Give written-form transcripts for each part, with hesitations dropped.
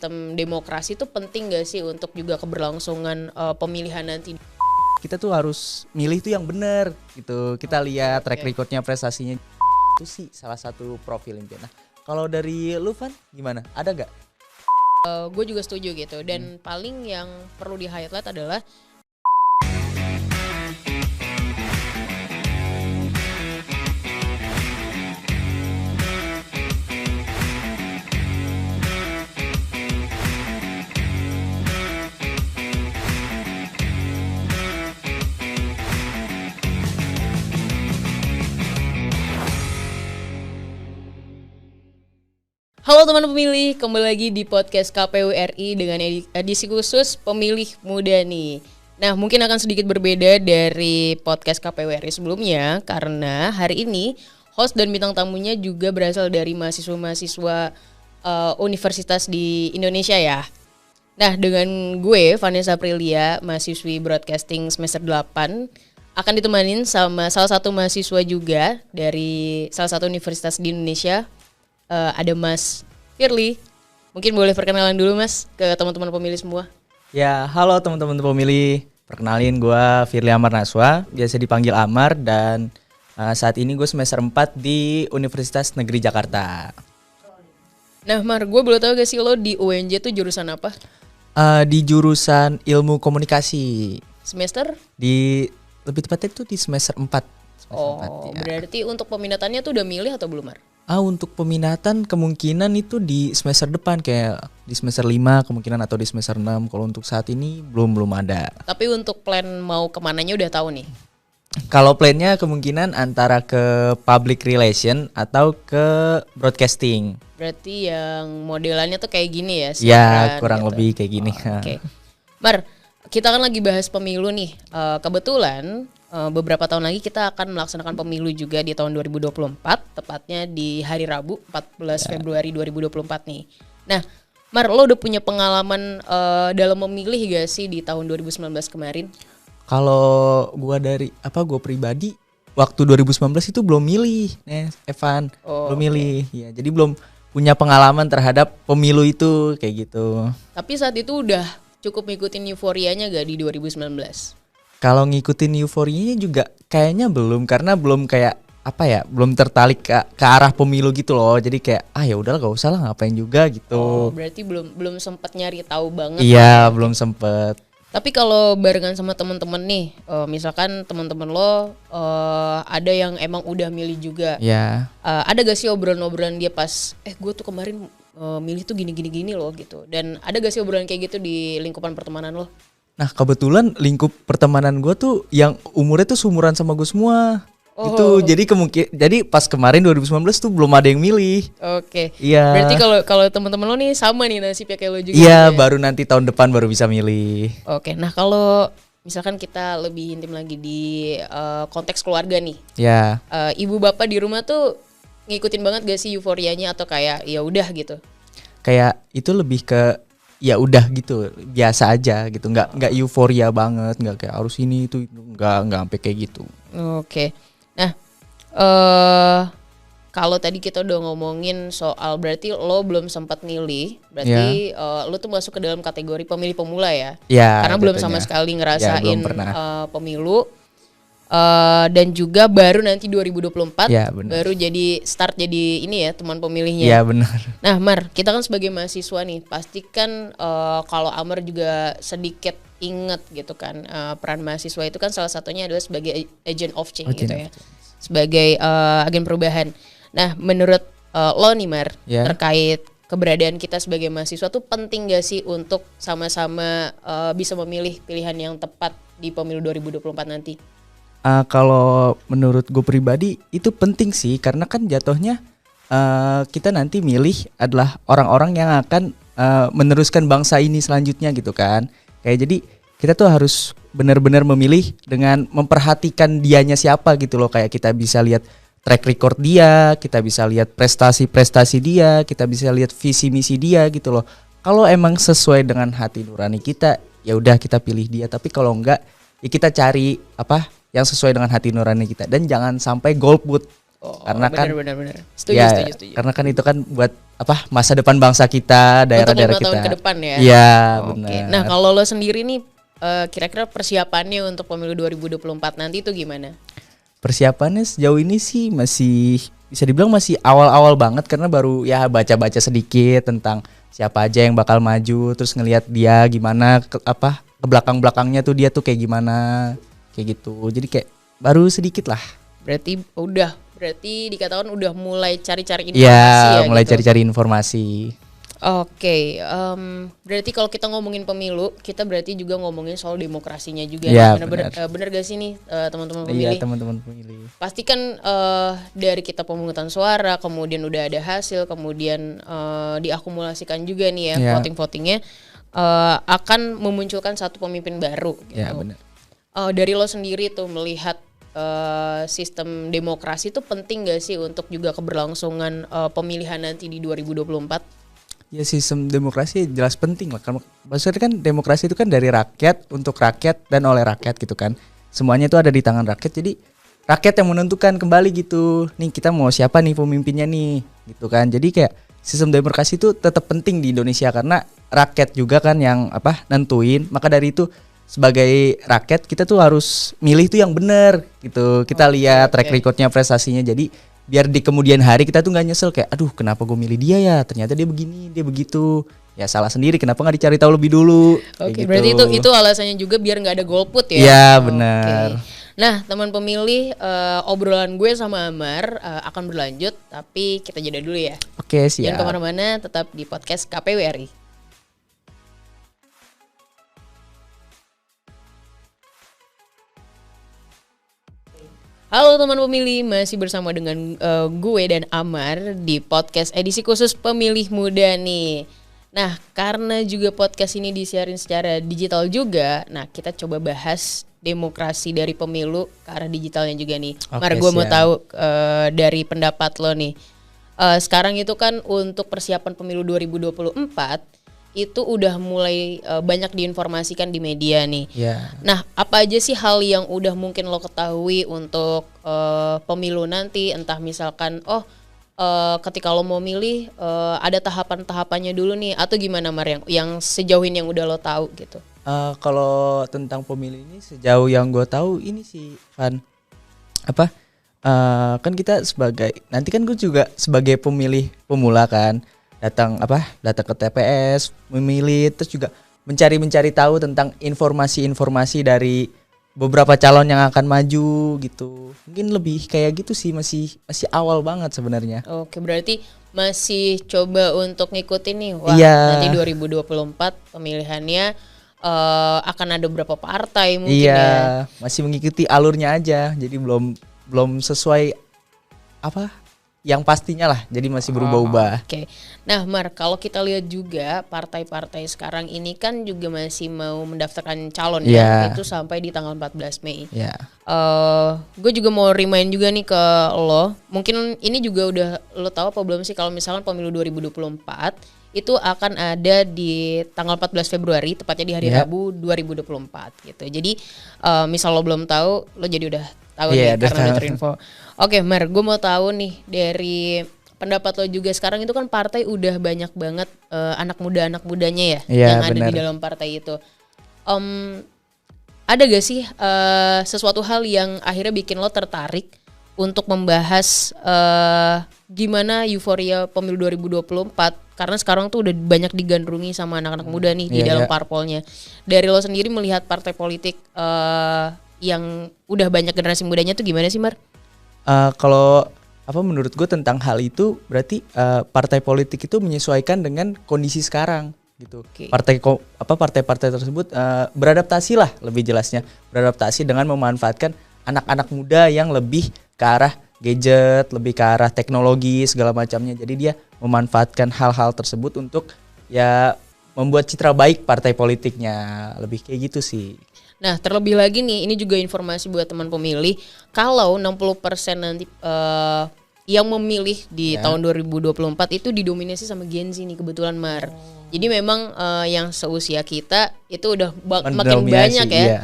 sistem demokrasi itu penting gak sih untuk juga keberlangsungan pemilihan nanti? Kita tuh harus milih tuh yang benar gitu. Kita lihat track recordnya, prestasinya. Itu sih salah satu profil impian. Nah, kalau dari lu Van gimana? Ada gak? Gue juga setuju gitu. Dan paling yang perlu di-highlight adalah halo teman pemilih, kembali lagi di podcast KPU RI dengan edisi khusus pemilih muda nih. Nah, mungkin akan sedikit berbeda dari podcast KPU RI sebelumnya karena hari ini host dan bintang tamunya juga berasal dari mahasiswa-mahasiswa universitas di Indonesia ya. Nah, dengan gue Vanessa Aprilia, mahasiswi broadcasting semester 8, akan ditemanin sama salah satu mahasiswa juga dari salah satu universitas di Indonesia. Ada Mas Firly. Mungkin boleh perkenalan dulu Mas ke teman-teman pemilih semua. Ya, halo teman-teman pemilih. Perkenalin gue Firly Amar Naswa, biasa dipanggil Amar, dan saat ini gue semester 4 di Universitas Negeri Jakarta. Nah Mar, gue boleh tahu gak sih lo di UNJ tuh jurusan apa? Di jurusan Ilmu Komunikasi. Semester? Lebih tepatnya itu di semester 4. Ya. Berarti untuk peminatannya tuh udah milih atau belum Mar? Untuk peminatan kemungkinan itu di semester depan, kayak di semester 5 kemungkinan atau di semester 6. Kalau untuk saat ini belum ada. Tapi untuk plan mau kemananya udah tahu nih? Kalau plannya kemungkinan antara ke public relation atau ke broadcasting. Berarti yang modelannya tuh kayak gini ya? Ya kurang gitu. Lebih kayak gini. Oke. Mar, kita kan lagi bahas pemilu nih. Kebetulan beberapa tahun lagi kita akan melaksanakan pemilu juga di tahun 2024, tepatnya di hari Rabu 14 Februari 2024 nih. Nah, Mar, lo udah punya pengalaman dalam memilih gak sih di tahun 2019 kemarin? Kalau gue pribadi waktu 2019 itu belum milih, Evan. Belum milih. Ya, jadi belum punya pengalaman terhadap pemilu itu kayak gitu. Tapi saat itu udah cukup ngikutin euforianya gak di 2019? Kalau ngikutin euforianya juga kayaknya belum, karena belum kayak belum tertarik ke arah pemilu gitu loh. Jadi kayak ya udahlah, gak usah lah, ngapain juga gitu. Berarti belum sempat nyari tahu banget. Iya, belum sempet. Tapi kalau barengan sama teman-teman nih, misalkan teman-teman lo ada yang emang udah milih juga. Iya. Ada gak sih obrolan-obrolan dia pas gue tuh kemarin milih tuh gini loh gitu. Dan ada gak sih obrolan kayak gitu di lingkupan pertemanan lo? Nah, kebetulan lingkup pertemanan gue tuh yang umurnya tuh seumuran sama gue semua. Gitu. Jadi pas kemarin 2019 tuh belum ada yang milih. Oke. Iya. Berarti kalau teman-teman lo nih sama nih nasibnya kayak lo juga. Iya, baru nanti tahun depan baru bisa milih. Oke. Nah, kalau misalkan kita lebih intim lagi di konteks keluarga nih. Ya. Ibu bapak di rumah tuh ngikutin banget gak sih euforianya atau kayak ya udah gitu? Kayak itu lebih ke ya udah gitu, biasa aja gitu, nggak euforia banget, nggak kayak harus ini itu, nggak sampai kayak gitu. Oke. Nah, kalau tadi kita udah ngomongin soal berarti lo belum sempat milih, berarti lo tuh masuk ke dalam kategori pemilih pemula ya? Ya. Karena belum sama sekali ngerasain pemilu. Dan juga baru nanti 2024 baru jadi start jadi ini ya teman pemilihnya. Iya benar. Nah Mar, kita kan sebagai mahasiswa nih pastikan kalau Amar juga sedikit inget gitu kan, peran mahasiswa itu kan salah satunya adalah sebagai agent of change gitu ya, sebagai agen perubahan. Nah menurut lo nih Mar, terkait keberadaan kita sebagai mahasiswa tuh penting gak sih untuk sama-sama bisa memilih pilihan yang tepat di pemilu 2024 nanti? Kalau menurut gue pribadi itu penting sih, karena kan jatuhnya kita nanti milih adalah orang-orang yang akan meneruskan bangsa ini selanjutnya gitu kan. Kayak jadi kita tuh harus benar-benar memilih dengan memperhatikan dianya siapa gitu loh. Kayak kita bisa lihat track record dia, kita bisa lihat prestasi-prestasi dia, kita bisa lihat visi misi dia gitu loh. Kalau emang sesuai dengan hati nurani kita, ya udah kita pilih dia. Tapi kalau enggak, ya kita cari yang sesuai dengan hati nurani kita, dan jangan sampai golput. Karena kan benar. Setuju, ya, setuju. karena kan itu kan buat apa masa depan bangsa kita, daerah-daerah Untuk 5 kita. tahun ke depan ya. Iya, Oke. benar. Nah, kalau lo sendiri nih kira-kira persiapannya untuk pemilu 2024 nanti itu gimana? Persiapannya sejauh ini sih masih bisa dibilang masih awal-awal banget karena baru ya baca-baca sedikit tentang siapa aja yang bakal maju, terus ngelihat dia gimana ke belakang-belakangnya tuh dia tuh kayak gimana, kayak gitu. Jadi kayak baru sedikit lah. Berarti dikatakan udah mulai cari-cari informasi Ya, ya mulai gitu. cari-cari informasi. Oke, berarti kalau kita ngomongin pemilu, kita berarti juga ngomongin soal demokrasinya juga. Ya, Bener gak sih nih teman-teman pemilih? Iya, teman-teman pemilih. Pasti kan dari kita pemungutan suara, kemudian udah ada hasil, kemudian diakumulasikan juga nih ya Ya. voting-votingnya akan memunculkan satu pemimpin baru. Gitu. Ya, benar. Dari lo sendiri tuh melihat sistem demokrasi itu penting gak sih untuk juga keberlangsungan pemilihan nanti di 2024? Ya sistem demokrasi jelas penting lah. Maksudnya kan demokrasi itu kan dari rakyat, untuk rakyat, dan oleh rakyat gitu kan. Semuanya itu ada di tangan rakyat, jadi rakyat yang menentukan kembali gitu. Nih kita mau siapa nih pemimpinnya nih gitu kan. Jadi kayak sistem demokrasi itu tetap penting di Indonesia karena rakyat juga kan yang nentuin. Maka dari itu sebagai rakyat kita tuh harus milih tuh yang benar gitu. Kita lihat track recordnya, prestasinya, jadi biar di kemudian hari kita tuh nggak nyesel kayak aduh kenapa gue milih dia ya, ternyata dia begini, dia begitu, ya salah sendiri, kenapa nggak dicari tahu lebih dulu. Oke, gitu. berarti itu alasannya juga biar nggak ada golput ya. Iya, benar. Oke. Nah, teman pemilih, obrolan gue sama Amar akan berlanjut, tapi kita jeda dulu ya. Oke, siap. Jangan kemana-mana, tetap di podcast KPU RI. Halo teman pemilih, masih bersama dengan gue dan Amar di podcast edisi khusus pemilih muda nih. Nah, karena juga podcast ini disiarin secara digital juga, nah kita coba bahas demokrasi dari pemilu ke arah digitalnya juga nih. Mar, gue mau tahu dari pendapat lo nih. Sekarang itu kan untuk persiapan pemilu 2024 itu udah mulai banyak diinformasikan di media nih. Yeah. Nah, apa aja sih hal yang udah mungkin lo ketahui untuk pemilu nanti? Entah misalkan, ketika lo mau milih ada tahapan-tahapannya dulu nih, atau gimana Mar yang sejauh ini yang udah lo tahu gitu? Kalau tentang pemilu ini sejauh yang gue tahu ini sih Van, kan kita nanti kan gue juga sebagai pemilih pemula kan, datang ke TPS, memilih, terus juga mencari tahu tentang informasi dari beberapa calon yang akan maju gitu. Mungkin lebih kayak gitu sih, masih awal banget sebenarnya. Oke, berarti masih coba untuk ngikutin nih. Wah, nanti 2024 pemilihannya akan ada berapa partai mungkin ya. Masih mengikuti alurnya aja. Jadi belum sesuai yang pastinya lah, jadi masih berubah-ubah. Oke. Nah, Mar, kalau kita lihat juga partai-partai sekarang ini kan juga masih mau mendaftarkan calon ya, itu sampai di tanggal 14 Mei. Gue juga mau remind juga nih ke lo, mungkin ini juga udah lo tahu apa belum sih kalau misalkan pemilu 2024 itu akan ada di tanggal 14 Februari, tepatnya di hari Rabu 2024 gitu. Jadi misal lo belum tahu, lo jadi udah tahu nih karena udah terinfo. Oke, Mar, gue mau tahu nih dari pendapat lo juga, sekarang itu kan partai udah banyak banget anak mudanya ya yang ada di dalam partai itu. Ada gak sih sesuatu hal yang akhirnya bikin lo tertarik untuk membahas gimana euforia pemilu 2024? Karena sekarang tuh udah banyak digandrungi sama anak-anak muda nih di dalam parpolnya. Dari lo sendiri melihat partai politik yang udah banyak generasi mudanya tuh gimana sih, Mar? Kalau menurut gue tentang hal itu berarti partai politik itu menyesuaikan dengan kondisi sekarang gitu. Partai-partai tersebut beradaptasi lah, lebih jelasnya beradaptasi dengan memanfaatkan anak-anak muda yang lebih ke arah gadget, lebih ke arah teknologi segala macamnya. Jadi dia memanfaatkan hal-hal tersebut untuk ya membuat citra baik partai politiknya, lebih kayak gitu sih. Nah, terlebih lagi nih, ini juga informasi buat teman pemilih, kalau 60% nanti yang memilih di tahun 2024 itu didominasi sama Gen Z nih kebetulan, Mar. Jadi memang yang seusia kita itu udah makin banyak ya. Iya.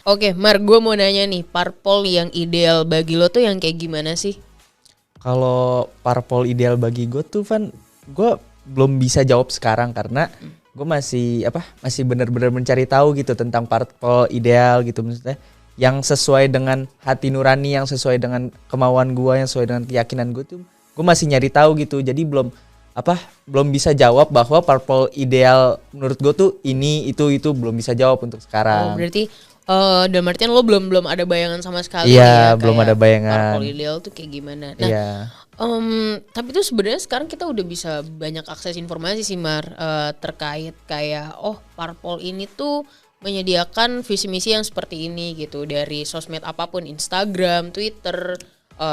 Oke, Mar, gue mau nanya nih, parpol yang ideal bagi lo tuh yang kayak gimana sih? Kalau parpol ideal bagi gue tuh Van, gue belum bisa jawab sekarang karena gue masih benar-benar mencari tahu gitu tentang parpol ideal gitu, maksudnya yang sesuai dengan hati nurani, yang sesuai dengan kemauan gue, yang sesuai dengan keyakinan gue tuh gue masih nyari tahu gitu. Jadi belum bisa jawab bahwa parpol ideal menurut gue tuh ini itu belum bisa jawab untuk sekarang. Oh, berarti dalam artian lo belum ada bayangan sama sekali Iya, ya, belum kayak ada bayangan. parpol ideal tuh kayak gimana. Nah, Iya. tapi tuh sebenarnya sekarang kita udah bisa banyak akses informasi sih Mar, terkait kayak parpol ini tuh menyediakan visi misi yang seperti ini gitu dari sosmed apapun, Instagram, Twitter,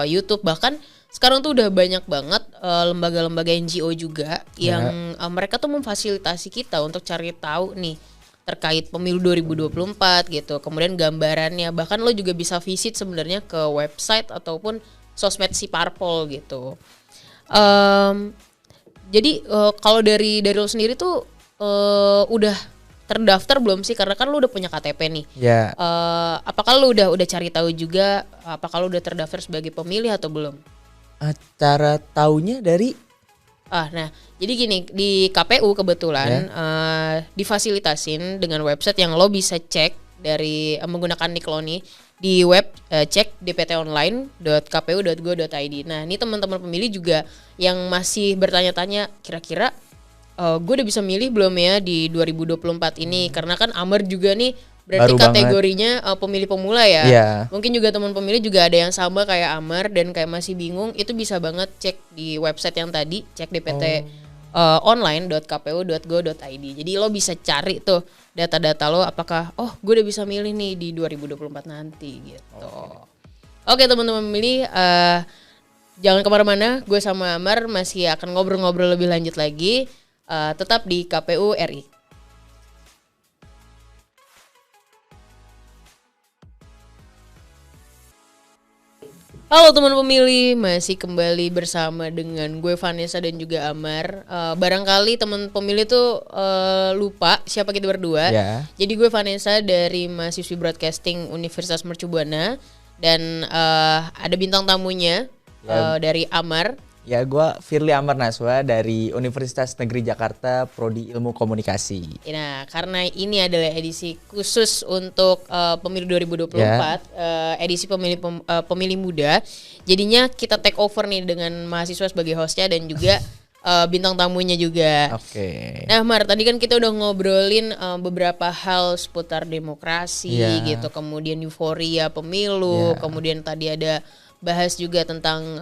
YouTube, bahkan sekarang tuh udah banyak banget lembaga-lembaga NGO juga yang mereka tuh memfasilitasi kita untuk cari tahu nih terkait pemilu 2024 gitu. Kemudian gambarannya, bahkan lo juga bisa visit sebenarnya ke website ataupun sosmed si parpol gitu. Jadi kalau dari lo sendiri tuh udah terdaftar belum sih? Karena kan lo udah punya KTP nih. Ya. Apakah lo udah cari tahu juga apakah lo udah terdaftar sebagai pemilih atau belum? Cara taunya dari Nah, jadi gini, di KPU kebetulan difasilitasin dengan website yang lo bisa cek dari menggunakan nik lo nih di web, cek dptonline.kpu.go.id. Nah, ini teman-teman pemilih juga yang masih bertanya-tanya, kira-kira gue udah bisa milih belum ya di 2024 ini? Karena kan Amar juga nih berarti Baru kategorinya pemilih pemula ya. Iya. Mungkin juga teman pemilih juga ada yang sama kayak Amar dan kayak masih bingung. Itu bisa banget cek di website yang tadi, cek dpt online.kpu.go.id. Jadi lo bisa cari tuh data-data lo apakah gue udah bisa milih nih di 2024 nanti gitu. Oke teman-teman pemilih, jangan kemana-mana. Gue sama Amar masih akan ngobrol-ngobrol lebih lanjut lagi. Tetap di KPU RI. Halo teman pemilih, masih kembali bersama dengan gue Vanessa dan juga Amar. Barangkali teman pemilih tuh lupa siapa kita berdua. Ya. Jadi gue Vanessa dari mahasiswi Broadcasting Universitas Mercu Buana dan ada bintang tamunya dari Amar. Ya, gue Firly Amar Naswa dari Universitas Negeri Jakarta, Prodi Ilmu Komunikasi. Nah, karena ini adalah edisi khusus untuk pemilu 2024, edisi pemilih muda. Jadinya kita take over nih dengan mahasiswa sebagai hostnya dan juga bintang tamunya juga. Oke. Nah, Mar, tadi kan kita udah ngobrolin beberapa hal seputar demokrasi gitu, kemudian euforia pemilu, kemudian tadi ada bahas juga tentang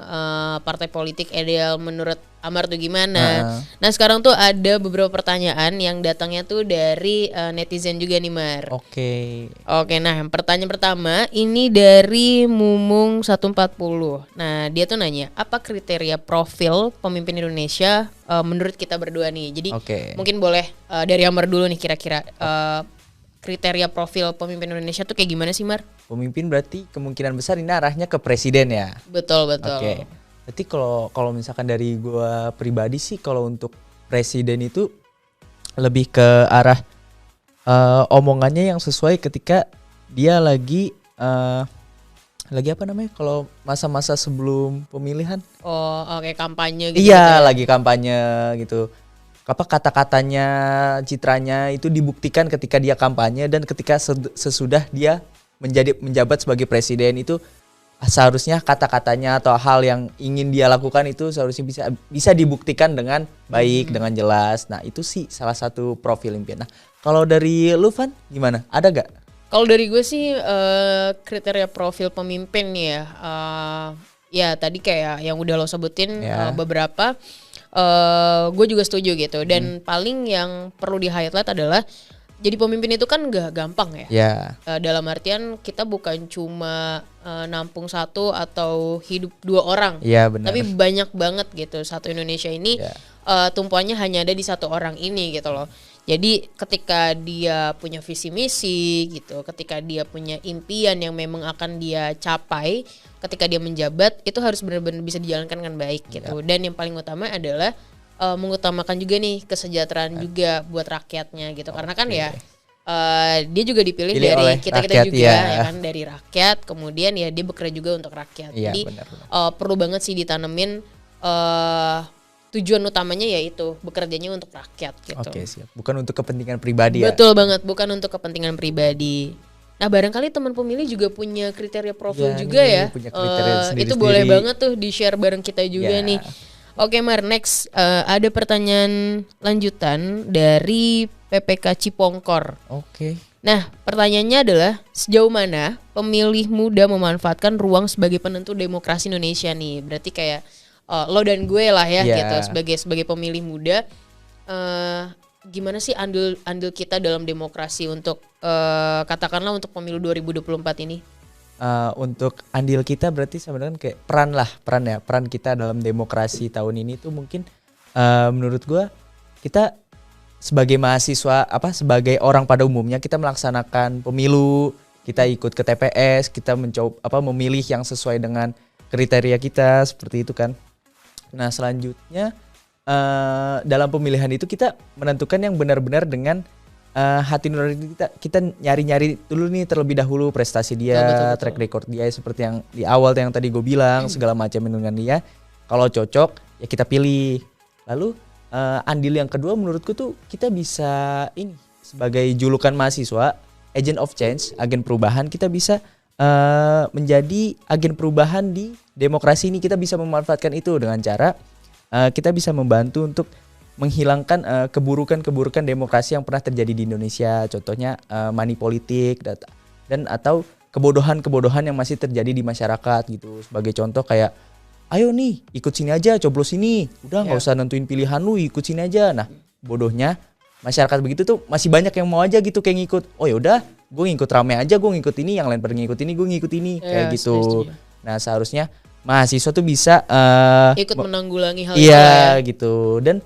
partai politik ideal menurut Amar tuh gimana. Nah sekarang tuh ada beberapa pertanyaan yang datangnya tuh dari netizen juga nih Mar. Oke, nah pertanyaan pertama ini dari Mumung 140. Nah dia tuh nanya, apa kriteria profil pemimpin Indonesia menurut kita berdua nih. Jadi mungkin boleh dari Amar dulu nih kira-kira kriteria profil pemimpin Indonesia tuh kayak gimana sih Mar? Pemimpin berarti kemungkinan besar ini arahnya ke presiden ya. Betul. Oke. Berarti kalau misalkan dari gua pribadi sih, kalau untuk presiden itu lebih ke arah omongannya yang sesuai ketika dia lagi apa namanya? Kalau masa-masa sebelum pemilihan. Kampanye gitu. Iya, lagi kampanye gitu. Apa kata-katanya, citranya itu dibuktikan ketika dia kampanye dan ketika sesudah dia menjabat sebagai presiden, itu seharusnya kata-katanya atau hal yang ingin dia lakukan itu seharusnya bisa dibuktikan dengan baik, dengan jelas. Nah, itu sih salah satu profil impian. Nah, kalau dari lu Van gimana? Ada gak? Kalau dari gue sih kriteria profil pemimpin ya. Ya tadi kayak yang udah lo sebutin beberapa. Gue juga setuju gitu. Dan paling yang perlu di-highlight adalah jadi pemimpin itu kan gak gampang ya. Dalam artian kita bukan cuma nampung satu atau hidup dua orang, tapi banyak banget gitu. Satu Indonesia ini tumpuannya hanya ada di satu orang ini gitu loh. Jadi ketika dia punya visi misi gitu, ketika dia punya impian yang memang akan dia capai, ketika dia menjabat itu harus benar-benar bisa dijalankan dengan baik gitu. Dan yang paling utama adalah mengutamakan juga nih kesejahteraan juga buat rakyatnya gitu. Karena kan ya dia juga dipilih Pilih oleh dari kita rakyat, juga ya. ya kan, dari rakyat. Kemudian ya dia bekerja juga untuk rakyat. Iya, Jadi benar. perlu banget sih ditanemin tujuan utamanya yaitu bekerjanya untuk rakyat gitu. Oke, siap. Bukan untuk kepentingan pribadi ya. Betul banget, bukan untuk kepentingan pribadi. Nah, barangkali teman pemilih juga punya kriteria profil Ya, juga nih, ya. punya kriteria Itu sendiri-sendiri. boleh banget tuh di-share bareng kita juga Ya. nih. Oke Mar, next ada pertanyaan lanjutan dari PPK Cipongkor. Oke. Nah, pertanyaannya adalah sejauh mana pemilih muda memanfaatkan ruang sebagai penentu demokrasi Indonesia nih? Berarti kayak lo dan gue lah ya Yeah. gitu sebagai pemilih muda. Gimana sih andil kita dalam demokrasi untuk katakanlah untuk pemilu 2024 ini? Untuk andil kita berarti sebenarnya kayak peran kita dalam demokrasi tahun ini tuh mungkin menurut gua kita sebagai mahasiswa sebagai orang pada umumnya kita melaksanakan pemilu, kita ikut ke TPS, kita mencoba memilih yang sesuai dengan kriteria kita seperti itu kan. Nah, selanjutnya dalam pemilihan itu kita menentukan yang benar-benar dengan hati nurani kita nyari-nyari dulu nih terlebih dahulu prestasi dia, Betul. track record dia seperti yang di awal yang tadi gue bilang segala macam dengan dia. Kalau cocok ya kita pilih. Lalu andil yang kedua menurutku tuh kita bisa ini sebagai julukan mahasiswa agent of change, agen perubahan. Kita bisa menjadi agen perubahan di demokrasi ini. Kita bisa memanfaatkan itu dengan cara kita bisa membantu untuk menghilangkan keburukan-keburukan demokrasi yang pernah terjadi di Indonesia. Contohnya money politik dan atau kebodohan-kebodohan yang masih terjadi di masyarakat gitu. Sebagai contoh kayak ayo nih ikut sini aja, coblos sini. Udah nggak usah nentuin pilihan lu, ikut sini aja. Nah, bodohnya masyarakat begitu tuh masih banyak yang mau aja gitu kayak ngikut. Oh ya udah, gue ngikut rame aja, gue ngikut ini, yang lain pada ngikut ini, gue ngikut ini kayak gitu. Nah, seharusnya mahasiswa tuh bisa ikut menanggulangi hal itu ya. Gitu. Dan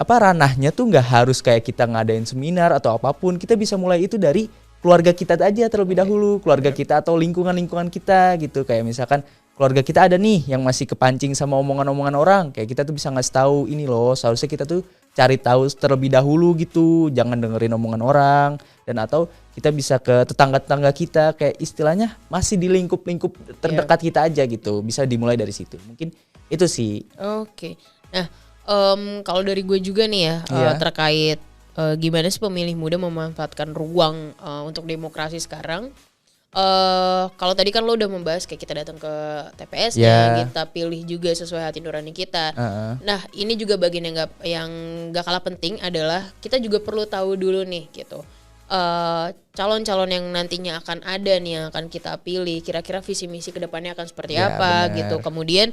ranahnya tuh nggak harus kayak kita ngadain seminar atau apapun. Kita bisa mulai itu dari keluarga kita aja terlebih dahulu, keluarga kita atau lingkungan kita gitu. Kayak misalkan keluarga kita ada nih yang masih kepancing sama omongan-omongan orang, kayak kita tuh bisa ngasih tahu ini loh, seharusnya kita tuh cari tahu terlebih dahulu gitu, jangan dengerin omongan orang. Dan atau kita bisa ke tetangga-tetangga kita, kayak istilahnya masih di lingkup-lingkup terdekat kita aja gitu. Bisa dimulai dari situ. Mungkin itu sih. Oke. Nah, kalau dari gue juga nih ya terkait gimana sih pemilih muda memanfaatkan ruang untuk demokrasi sekarang. Kalau tadi kan lo udah membahas kayak kita datang ke TPS-nya, kita pilih juga sesuai hati nurani kita. Nah, ini juga bagian yang gak kalah penting adalah kita juga perlu tahu dulu nih gitu. Calon-calon yang nantinya akan ada nih yang akan kita pilih, kira-kira visi misi kedepannya akan seperti apa bener. Gitu. Kemudian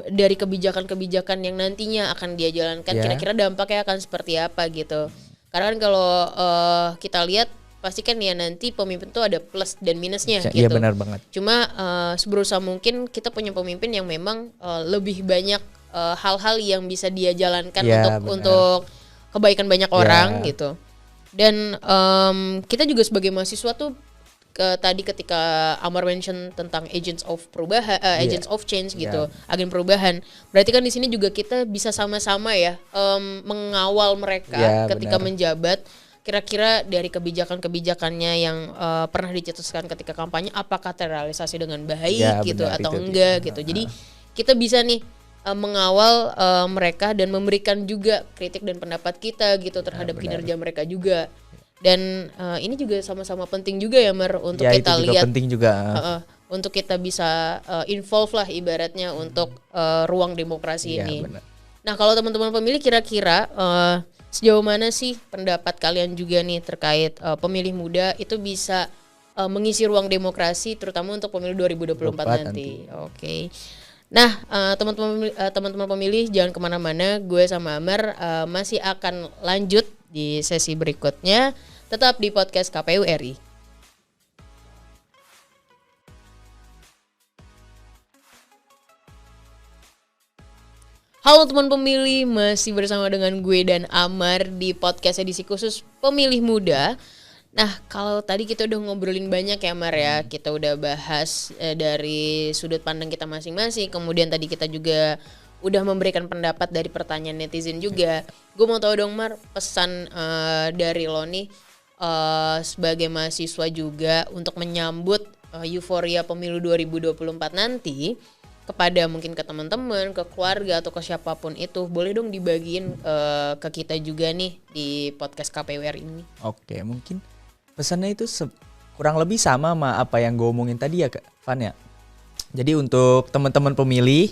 dari kebijakan-kebijakan yang nantinya akan dia jalankan, kira-kira dampaknya akan seperti apa gitu. Karena kan kalau kita lihat pasti kan ya nanti pemimpin tuh ada plus dan minusnya gitu. Iya benar banget. Cuma seberusaha mungkin kita punya pemimpin yang memang lebih banyak hal-hal yang bisa dia jalankan untuk kebaikan banyak orang gitu. Dan kita juga sebagai mahasiswa tuh tadi ketika Amar mention tentang agents of perubahan, agents of change gitu, agen perubahan. Berarti kan di sini juga kita bisa sama-sama ya mengawal mereka ketika menjabat. Kira-kira dari kebijakan-kebijakannya yang pernah dicetuskan ketika kampanye apakah terrealisasi dengan baik gitu atau enggak gitu. Jadi kita bisa nih mengawal mereka dan memberikan juga kritik dan pendapat kita gitu terhadap kinerja mereka juga. Dan ini juga sama-sama penting juga ya Mar untuk kita itu juga lihat penting juga. Untuk kita bisa involve lah ibaratnya untuk ruang demokrasi ini. Benar. Nah, kalau teman-teman pemilih kira-kira sejauh mana sih pendapat kalian juga nih terkait pemilih muda itu bisa mengisi ruang demokrasi terutama untuk pemilu 2024 nanti. Oke. Nah, teman-teman pemilih jangan kemana-mana. Gue sama Amar masih akan lanjut di sesi berikutnya. Tetap di podcast KPU RI. Halo teman pemilih, masih bersama dengan gue dan Amar di podcast edisi khusus Pemilih Muda. Nah, kalau tadi kita udah ngobrolin banyak ya Amar ya, kita udah bahas dari sudut pandang kita masing-masing. Kemudian tadi kita juga udah memberikan pendapat dari pertanyaan netizen juga. Gue mau tahu dong Mar, pesan dari lo nih sebagai mahasiswa juga untuk menyambut euforia pemilu 2024 nanti kepada mungkin ke teman-teman, ke keluarga atau ke siapapun itu, boleh dong dibagiin ke kita juga nih di podcast KPWR ini. Oke, mungkin pesannya itu kurang lebih sama apa yang gue omongin tadi ya Kak Van ya. Jadi untuk teman-teman pemilih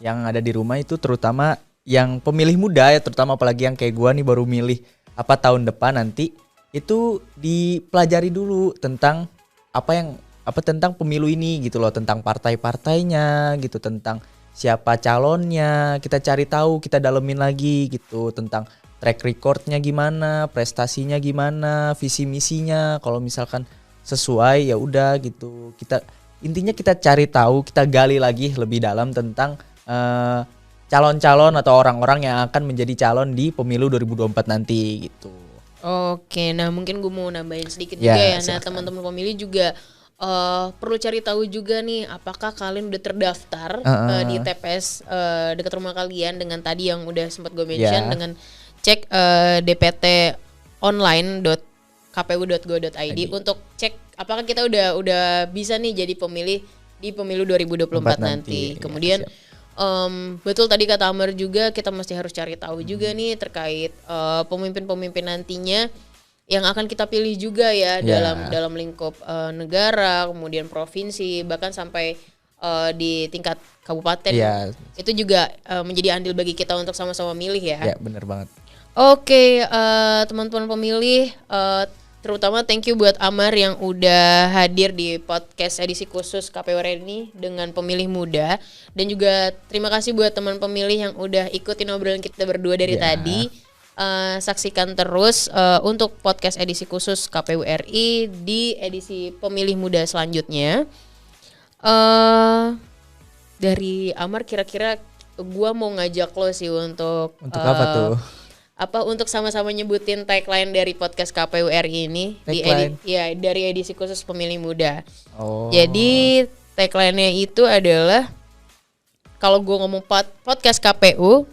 yang ada di rumah itu, terutama yang pemilih muda ya, terutama apalagi yang kayak gue nih baru milih tahun depan nanti, itu dipelajari dulu tentang tentang pemilu ini gitu loh, tentang partai-partainya gitu, tentang siapa calonnya, kita cari tahu, kita dalemin lagi gitu, tentang track recordnya gimana, prestasinya gimana, visi misinya, kalau misalkan sesuai ya udah gitu. Intinya kita cari tahu, kita gali lagi lebih dalam tentang calon-calon atau orang-orang yang akan menjadi calon di pemilu 2024 nanti gitu. Oke, nah mungkin gue mau nambahin sedikit juga ya. Nah teman-teman pemilih juga perlu cari tahu juga nih, apakah kalian udah terdaftar di TPS dekat rumah kalian dengan tadi yang udah sempat gue mention, dengan cek dptonline.kpu.go.id untuk cek apakah kita udah bisa nih jadi pemilih di pemilu 2024 nanti. Kemudian betul tadi kata Amar juga, kita mesti harus cari tahu juga nih terkait pemimpin-pemimpin nantinya yang akan kita pilih juga ya, dalam lingkup negara, kemudian provinsi, bahkan sampai di tingkat kabupaten. Itu juga menjadi andil bagi kita untuk sama-sama milih ya. Ya, benar banget. Oke, teman-teman pemilih, terutama thank you buat Amar yang udah hadir di podcast edisi khusus KPWR ini dengan pemilih muda, dan juga terima kasih buat teman pemilih yang udah ikutin obrolan kita berdua dari tadi. Saksikan terus untuk podcast edisi khusus KPWRI di edisi pemilih muda selanjutnya. Dari Amar, kira-kira gua mau ngajak lo sih untuk apa tuh? Untuk sama-sama nyebutin tagline dari podcast KPWRI ini dari edisi khusus pemilih muda. Jadi tagline-nya itu adalah, kalau gue ngomong podcast KPU,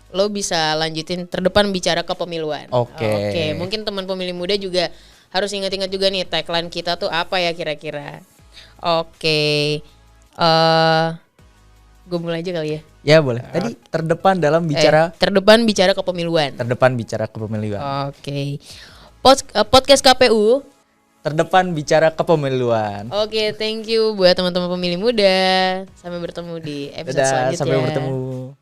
lo bisa lanjutin terdepan bicara kepemiluan. Oke. Mungkin teman pemilih muda juga harus ingat-ingat juga nih tagline kita tuh apa ya kira-kira. Oke. Gue mulai aja kali ya. Ya boleh. Tadi terdepan dalam bicara. Terdepan bicara kepemiluan. Terdepan bicara kepemiluan. Oke. Podcast KPU. Terdepan bicara kepemiluan. Oke, thank you buat teman-teman pemilih muda. Sampai bertemu di episode selanjutnya. Sampai bertemu.